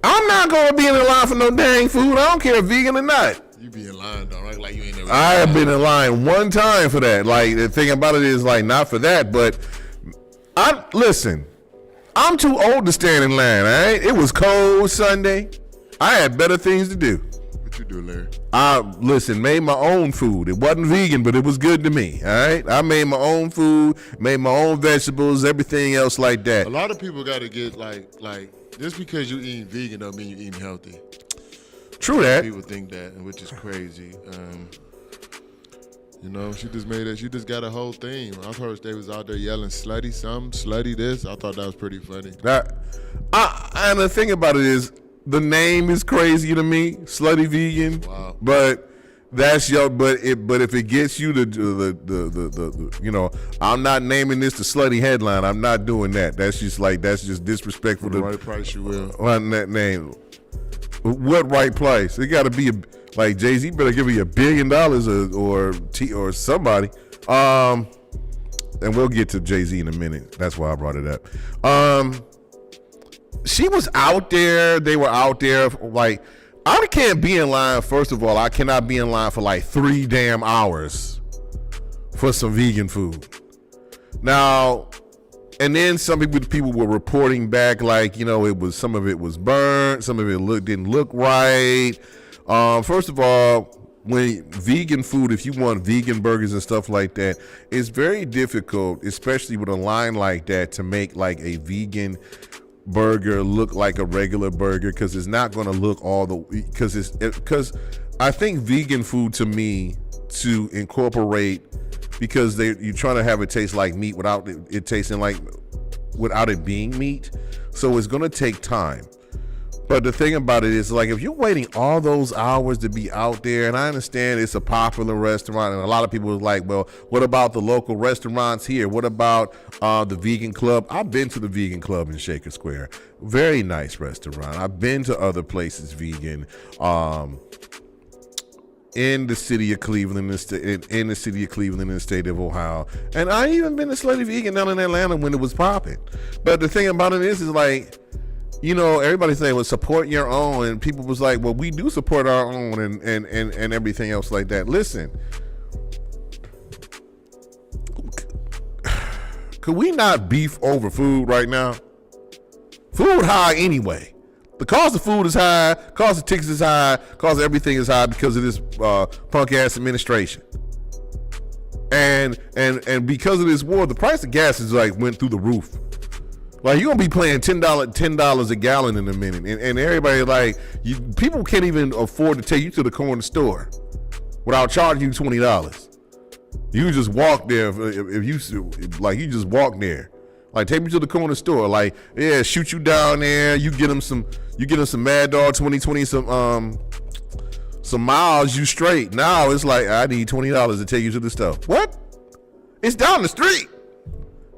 I'm not going to be in the line for no dang food. I don't care if vegan or not. You be in line though, right? Like you ain't never. I have been in line one time for that. Like, the thing about it is, like, not for that, but listen, I'm too old to stand in line, all right? It was cold Sunday. I had better things to do. What you do, Larry? I made my own food. It wasn't vegan, but it was good to me, all right? I made my own food, made my own vegetables, everything else like that. A lot of people got to get like just because you eating vegan don't mean you eating healthy. True that. People think that, which is crazy. You know, she just made it. She just got a whole thing. I heard they was out there yelling slutty something, slutty this. I thought that was pretty funny. And the thing about it is, the name is crazy to me, Slutty Vegan. Wow. But that's but if it gets you the you know, I'm not naming this the slutty headline. I'm not doing that. That's just disrespectful. For the right price, you will. On that name. What right price? It got to be like Jay-Z better give me $1 billion or somebody. And we'll get to Jay-Z in a minute. That's why I brought it up. She was out there. They were out there. Like, I can't be in line. First of all, I cannot be in line for like 3 damn hours for some vegan food. Now, and then some people were reporting back, like, you know, some of it was burnt, some of it didn't look right. First of all, when vegan food, if you want vegan burgers and stuff like that, it's very difficult, especially with a line like that, to make like a vegan burger look like a regular burger, because it's not going to look because I think vegan food, to me, to incorporate, because you're trying to have it taste like meat without it tasting like without it being meat. So it's going to take time. But the thing about it is, like, if you're waiting all those hours to be out there, and I understand it's a popular restaurant, and a lot of people are like, well, what about the local restaurants here? What about the vegan club? I've been to the vegan club in Shaker Square. Very nice restaurant. I've been to other places vegan in the city of Cleveland, in the city of Cleveland, in the state of Ohio. And I even been to Slutty Vegan down in Atlanta when it was popping. But the thing about it is like, you know, everybody's saying, well, support your own. And people was like, well, we do support our own and everything else like that. Listen, could we not beef over food right now? Food high anyway. The cost of food is high, cost of tickets is high, cost of everything is high because of this punk ass administration. And because of this war, the price of gas is like went through the roof. Like, you're gonna be paying $10 a gallon in a minute, and everybody like people can't even afford to take you to the corner store without charging you $20. You just walk there if you like. You just walk there, like, take me to the corner store. Like, yeah, shoot you down there. You get them some Mad Dog 2020, some miles. You straight. Now it's like, I need $20 to take you to the store. What? It's down the street.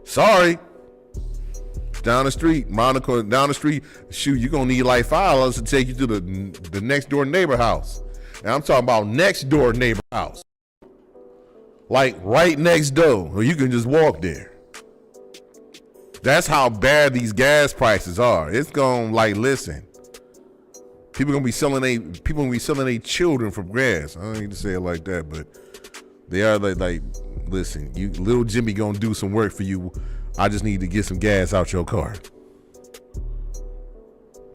Sorry. Down the street, Monica, down the street. Shoot, you're gonna need like $5 to take you to the next door neighbor house. And I'm talking about next door neighbor house, like right next door, or you can just walk there. That's how bad these gas prices are. It's gonna, like, listen. People gonna be selling their children for gas. I don't need to say it like that, but they are like listen, you little Jimmy gonna do some work for you. I just need to get some gas out your car.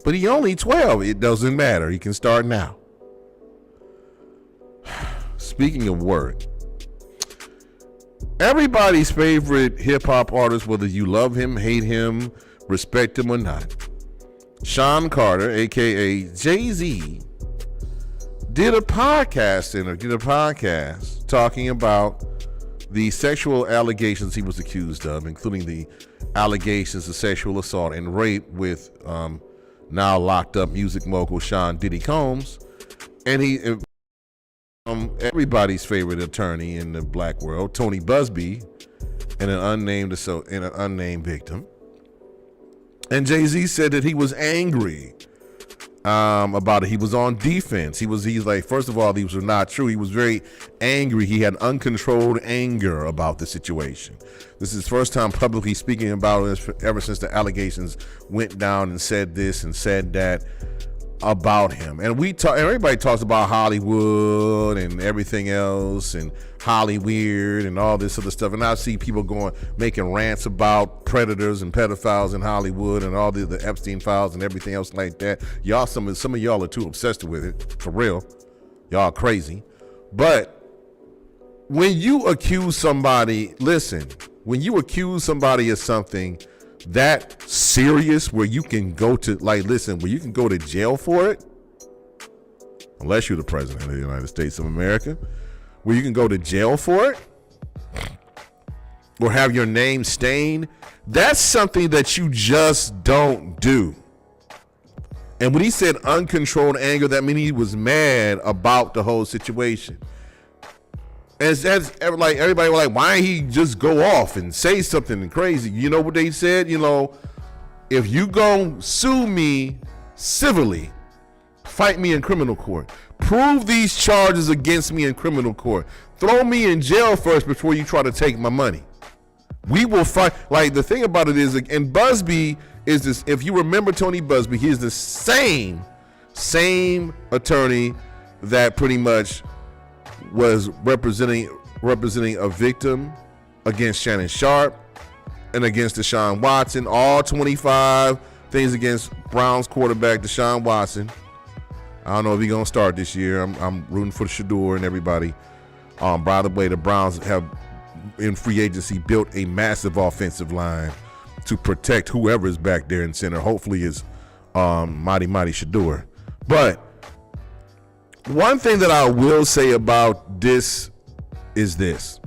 But he only 12. It doesn't matter. He can start now. Speaking of work, everybody's favorite hip-hop artist, whether you love him, hate him, respect him or not, Sean Carter, a.k.a. Jay-Z, did a podcast talking about the sexual allegations he was accused of, including the allegations of sexual assault and rape with now locked up music mogul Sean Diddy Combs, and he everybody's favorite attorney in the black world, Tony Busby, and an unnamed victim. And Jay-Z said that he was angry about it. He was on defense. He's like, first of all, these were not true. He was very angry. He had uncontrolled anger about the situation. This is his first time publicly speaking about it ever since the allegations went down, and said this and said that about him. And everybody talks about Hollywood and everything else, and Hollyweird and all this other stuff. And I see people making rants about predators and pedophiles in Hollywood and all the Epstein files and everything else like that. Y'all, some of y'all are too obsessed with it, for real. Y'all crazy. But when you accuse somebody, listen, when you accuse somebody of something that serious, where you can go to, like, listen, where you can go to jail for it, unless you're the president of the United States of America, where you can go to jail for it or have your name stained, that's something that you just don't do. And when he said uncontrolled anger, that means he was mad about the whole situation. And that's like, everybody was like, why didn't he just go off and say something crazy? You know what they said? You know, if you go sue me civilly, fight me in criminal court, prove these charges against me in criminal court, throw me in jail first before you try to take my money. We will fight. Like, the thing about it is, and Busby is this, if you remember Tony Busby, he is the same attorney that pretty much was representing a victim against Shannon Sharp and against Deshaun Watson, all 25 things against Browns quarterback Deshaun Watson. I don't know if he's gonna start this year. I'm rooting for Shador and everybody. By the way, the Browns have in free agency built a massive offensive line to protect whoever is back there in center. Hopefully it's mighty Shador. But one thing that I will say about this is this.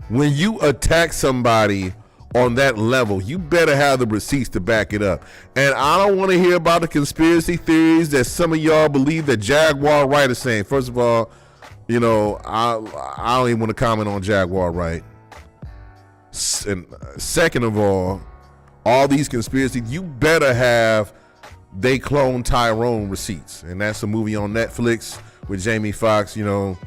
When you attack somebody on that level, you better have the receipts to back it up. And I don't want to hear about the conspiracy theories that some of y'all believe that Jaguar Wright is saying. First of all, you know, I don't even want to comment on Jaguar Wright. And second of all these conspiracies, you better have They Clone Tyrone receipts. And that's a movie on Netflix with Jamie Foxx. You know,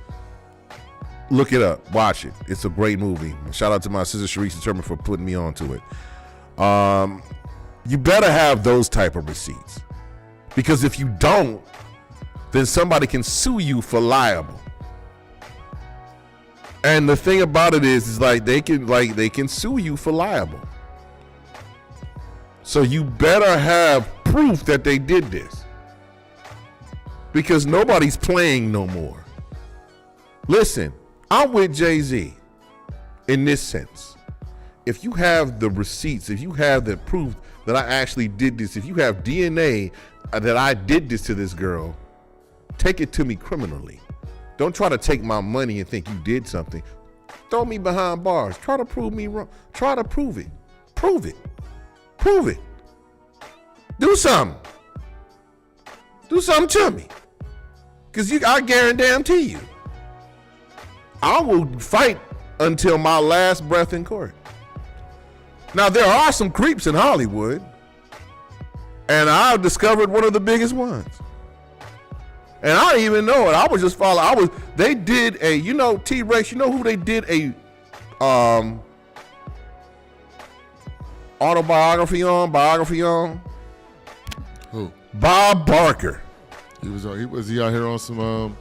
look it up, watch it. It's a great movie. Shout out to my sister Sharice Turman for putting me onto it. You better have those type of receipts, because if you don't, then somebody can sue you for libel. And the thing about it is like they can sue you for libel. So you better have proof that they did this, because nobody's playing no more. Listen, I'm with Jay-Z in this sense. If you have the receipts, if you have the proof that I actually did this, if you have DNA that I did this to this girl, take it to me criminally. Don't try to take my money and think you did something. Throw me behind bars. Try to prove me wrong. Try to prove it. Prove it. Prove it. Do something. Do something to me. Because I guarantee you, I will fight until my last breath in court. Now, there are some creeps in Hollywood, and I've discovered one of the biggest ones. And I didn't even know it. I was just following. They did a, you know, T-Rex, you know who they did a biography on? Who? Bob Barker. Was he out here on some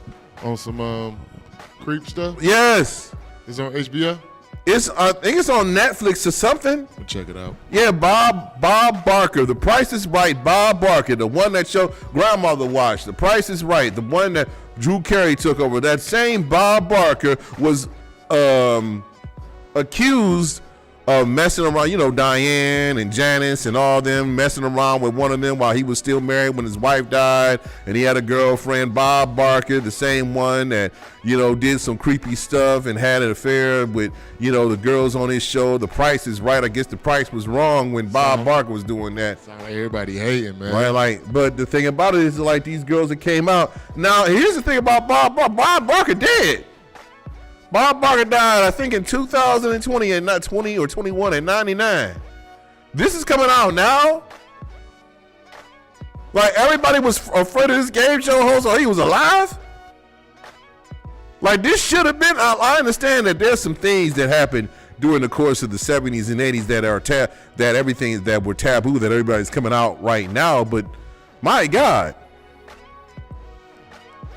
creep stuff? Yes. It's on HBO? I think it's on Netflix or something. We'll check it out. Yeah, Bob Barker. The Price is Right. Bob Barker, the one that your grandmother watched. The Price is Right. The one that Drew Carey took over. That same Bob Barker was accused of messing around, you know, Diane and Janice and all them, messing around with one of them while he was still married when his wife died, and he had a girlfriend. Bob Barker, the same one that, you know, did some creepy stuff and had an affair with, you know, the girls on his show. The Price is Right. I guess the price was wrong when Bob Barker was doing that. Sound like everybody hating, man. Right, like, but the thing about it is, like, these girls that came out. Now, here's the thing about Bob Barker dead. Bob Barker died, I think, in 2020 and not 20 or 21 at 99. This is coming out now. Like, everybody was afraid of this game show host, or he was alive. Like, this should have been. I understand that there's some things that happened during the course of the 70s and 80s that are that everything that were taboo, that everybody's coming out right now. But my God,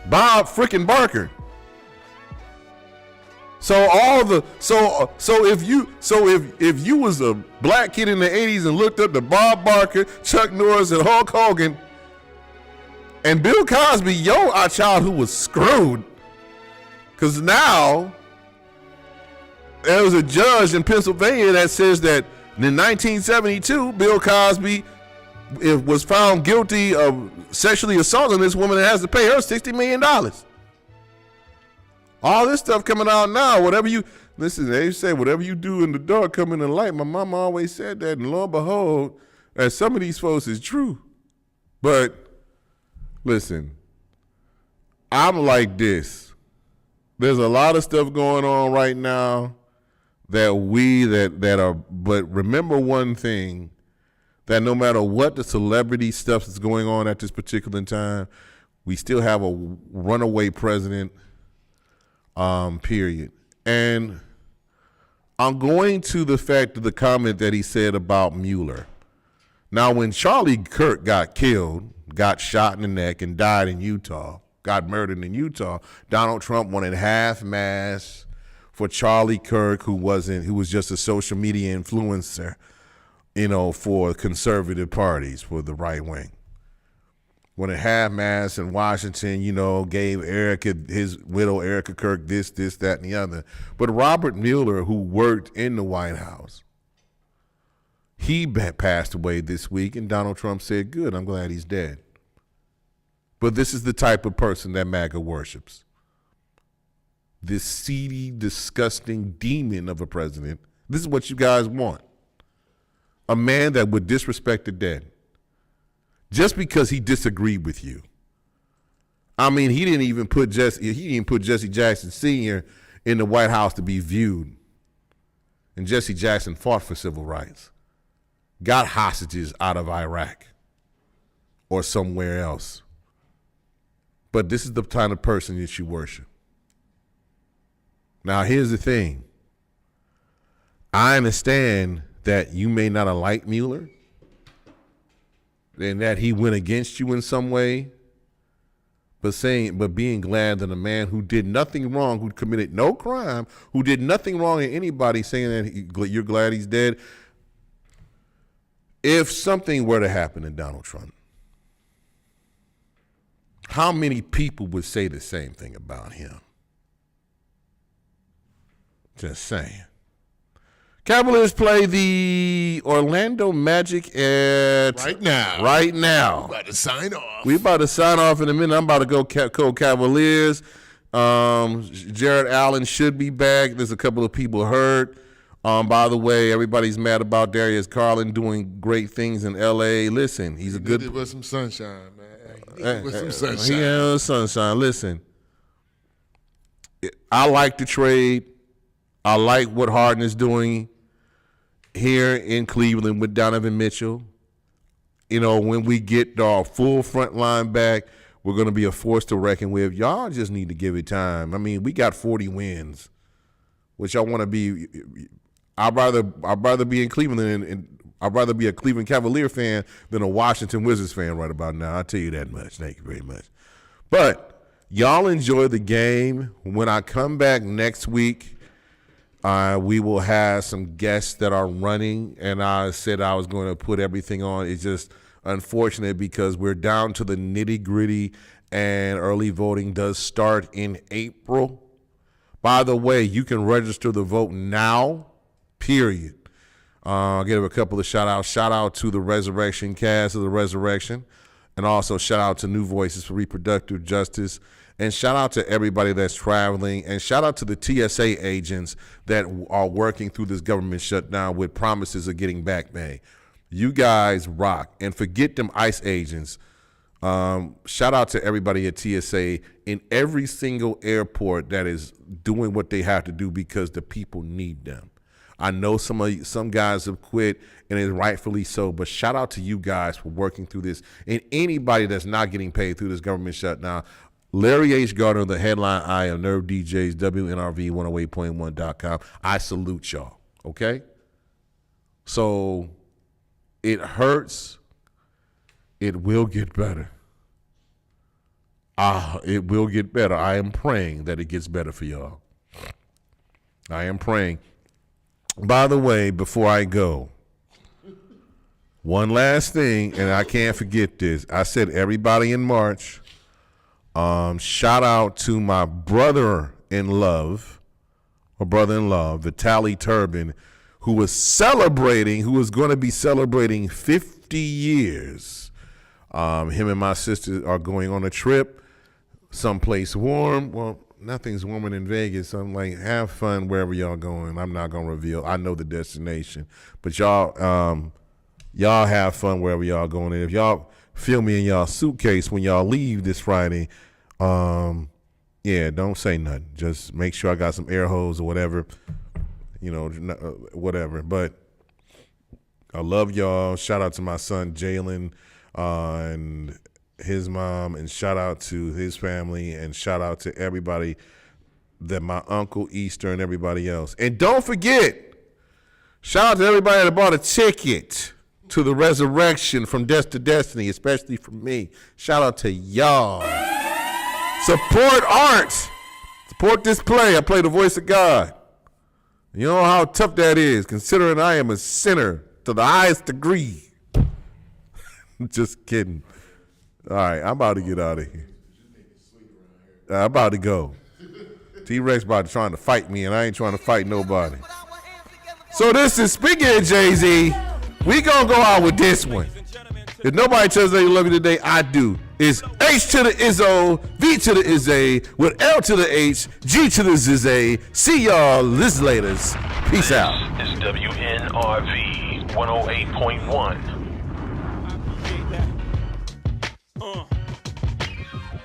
Bob freaking Barker. So if you was a black kid in the 80s and looked up to Bob Barker, Chuck Norris, and Hulk Hogan, and Bill Cosby, our childhood was screwed. Because now there was a judge in Pennsylvania that says that in 1972, Bill Cosby was found guilty of sexually assaulting this woman and has to pay her $60 million. All this stuff coming out now, listen, they say whatever you do in the dark come in the light. My mama always said that, and lo and behold, that some of these folks is true. But listen, I'm like this. There's a lot of stuff going on right now that are, but remember one thing, that no matter what the celebrity stuff is going on at this particular time, we still have a runaway president. Period. And I'm going to the fact of the comment that he said about Mueller. Now, when Charlie Kirk got killed, got shot in the neck and died in Utah, got murdered in Utah, Donald Trump wanted half-mast for Charlie Kirk, who was just a social media influencer, you know, for conservative parties, for the right wing. When a half-mast in Washington, you know, gave his widow Erica Kirk this, that, and the other. But Robert Mueller, who worked in the White House, he passed away this week, and Donald Trump said, good, I'm glad he's dead. But this is the type of person that MAGA worships. This seedy, disgusting demon of a president. This is what you guys want. A man that would disrespect the dead just because he disagreed with you. I mean, he didn't even put Jesse Jackson Sr. in the White House to be viewed. And Jesse Jackson fought for civil rights, got hostages out of Iraq or somewhere else. But this is the kind of person that you worship. Now, here's the thing. I understand that you may not have liked Mueller and that he went against you in some way, but being glad that a man who did nothing wrong, who committed no crime, who did nothing wrong to anybody, saying that you're glad he's dead. If something were to happen to Donald Trump, how many people would say the same thing about him? Just saying. Cavaliers play the Orlando Magic Right now. Right now. About to sign off. We about to sign off in a minute. I'm about to go Cavaliers. Jared Allen should be back. There's a couple of people hurt. By the way, everybody's mad about Darius Garland doing great things in L.A. Listen, he's a good. It was some sunshine, man. With some sunshine. Yeah, sunshine. Listen, I like the trade. I like what Harden is doing here in Cleveland with Donovan Mitchell. You know, when we get our full front line back, we're going to be a force to reckon with. Y'all just need to give it time. I mean, we got 40 wins, which I want to be. I'd rather be in Cleveland and I'd rather be a Cleveland Cavalier fan than a Washington Wizards fan right about now. I'll tell you that much. Thank you very much. But y'all enjoy the game. When I come back next week, we will have some guests that are running, and I said I was going to put everything on. It's just unfortunate because we're down to the nitty-gritty, and early voting does start in April. By the way, you can register the vote now, period. I'll give a couple of shout-outs. Shout-out to the Resurrection cast of the Resurrection, and also shout-out to New Voices for Reproductive Justice. And shout out to everybody that's traveling, and shout out to the TSA agents that are working through this government shutdown with promises of getting back pay. You guys rock. And forget them ICE agents. Shout out to everybody at TSA in every single airport that is doing what they have to do because the people need them. I know some guys have quit, and it's rightfully so, but shout out to you guys for working through this. And anybody that's not getting paid through this government shutdown, Larry H. Gardner, the headline eye of Nerve DJs, WNRV 108.1.com. I salute y'all, okay? So it hurts. It will get better. It will get better. I am praying that it gets better for y'all. I am praying. By the way, before I go, one last thing, and I can't forget this. I said everybody in March. Shout out to my brother-in-law, Vitaly Turbin, who was going to be celebrating 50 years. Him and my sister are going on a trip someplace warm. Well, nothing's warmer than Vegas. I'm like, have fun wherever y'all going. I'm not going to reveal. I know the destination. But y'all have fun wherever y'all going. And if y'all feel me in y'all suitcase when y'all leave this Friday, don't say nothing. Just make sure I got some air hose or whatever, whatever. But I love y'all. Shout out to my son Jalen and his mom, and shout out to his family, and shout out to everybody, that my uncle Easter and everybody else. And don't forget, shout out to everybody that bought a ticket to the Resurrection from Death to Destiny, especially from me. Shout out to y'all. Support art. Support this play. I play the voice of God. You know how tough that is, considering I am a sinner to the highest degree. Just kidding. All right, I'm about to get out of here. I'm about to go. T-Rex about trying to fight me, and I ain't trying to fight nobody. So this is, speaking of Jay-Z, we gonna go out with this one. If nobody tells they love you today, I do. It's H to the Izzo, V to the Izzy, with L to the H, G to the Zizzy. See y'all this laters. Peace out. This is WNRV 108.1.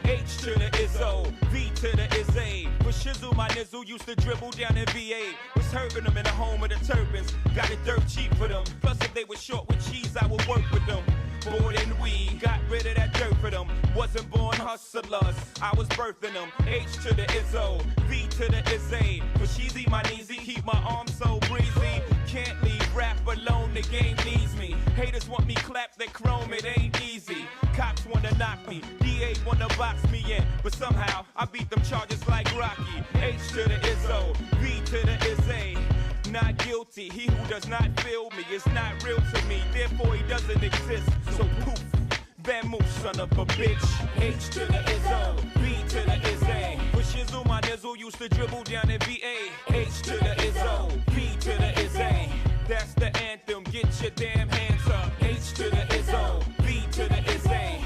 H to the Izzo, V to the Izzy. For shizzle, my nizzle used to dribble down in VA. Was hurting them in the home of the turbans. Got it dirt cheap for them. Plus, if they were short with cheese, I would work with them. More than we got rid of that dirt for them. Wasn't born hustlers, I was birthing them. H to the Izzo, V to the Izzy. For sheezy, my kneesy, keep my arms so breezy. Can't leave rap alone, the game needs me. Haters want me clapped, they chrome, it ain't easy. Cops wanna knock me, DA wanna box me in. But somehow, I beat them charges like Rocky. H to the Izzo, V to the Izzy. Not guilty, he who does not feel me is not real to me, therefore he doesn't exist. So poof, Van Moose, son of a bitch. H to the Izzo, V to the Izzy. For shizzle, my nizzle used to dribble down in VA. H to the Izzo, V to the Izzy. That's the anthem, get your damn hands up. H to the Izzo, V to the Izzy.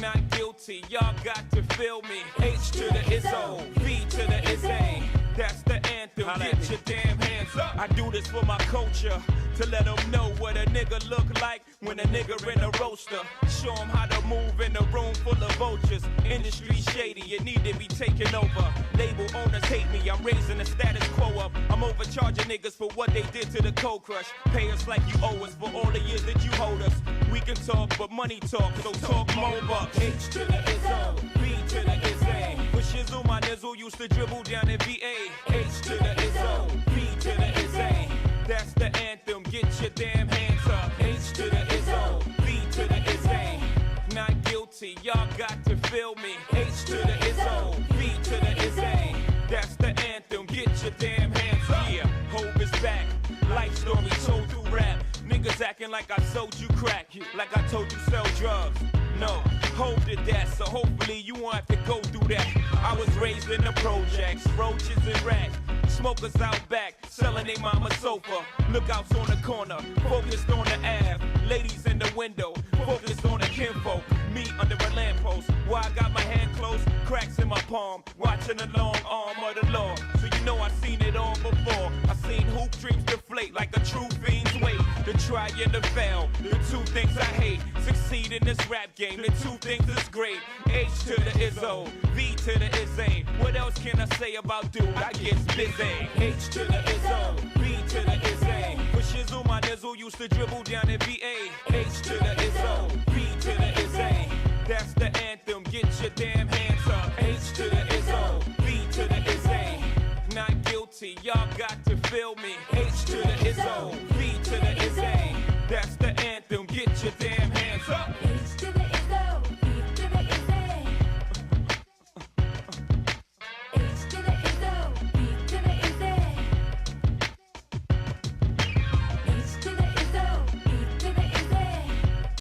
Not guilty, y'all got to feel me. H to the Izzo, V to the Izzy. That's the anthem, get your damn hands up. I do this for my culture, to let them know what a nigga look like when a nigga in a roaster. Show them how to move in a room full of vultures. Industry shady, it need to be taken over. Label owners hate me, I'm raising the status quo up. I'm overcharging niggas for what they did to the cold crush. Pay us like you owe us for all the years that you hold us. We can talk, but money talk, so talk more bucks. H to the Izzo, B to the Izzy. For shizzle, my nizzle used to dribble down in VA. H to the Izzo, B to the Izzy. That's the anthem, get your damn hands up. H to the Izzo, B to the Izzy. Not guilty, y'all got to feel me. H to the Izzo, B to the Izzy. That's the anthem, get your damn hands up. Yeah, Hope is back, life story told through rap. Niggas acting like I sold you crack, like I told you sell drugs. No, Hope did that, so hopefully you won't have to go through that. I was raised in the projects, roaches and rats. Smokers out back, selling they mama sofa. Lookouts on the corner, focused on the Ave. Ladies in the window, focused on the kinfolk. Me under a lamppost, while I got my hand closed, cracks in my palm, watching the long arm of the law. So you know I seen it all before. I seen hoop dreams deflate like a true fiend's weight. To try and to fail, the two things I hate. Succeed in this rap game, the two things is great. H to the Izzo, V to the Izzy. What else can I say about dude? I get busy. H to the Izzo, V to the Izzy. For shizzle, my nizzle used to dribble down in VA. H to the Izzo, V to the Izzy. That's the anthem, get your damn hands up. H to the Izzo, V to the Izzy. Not guilty, y'all got to feel me.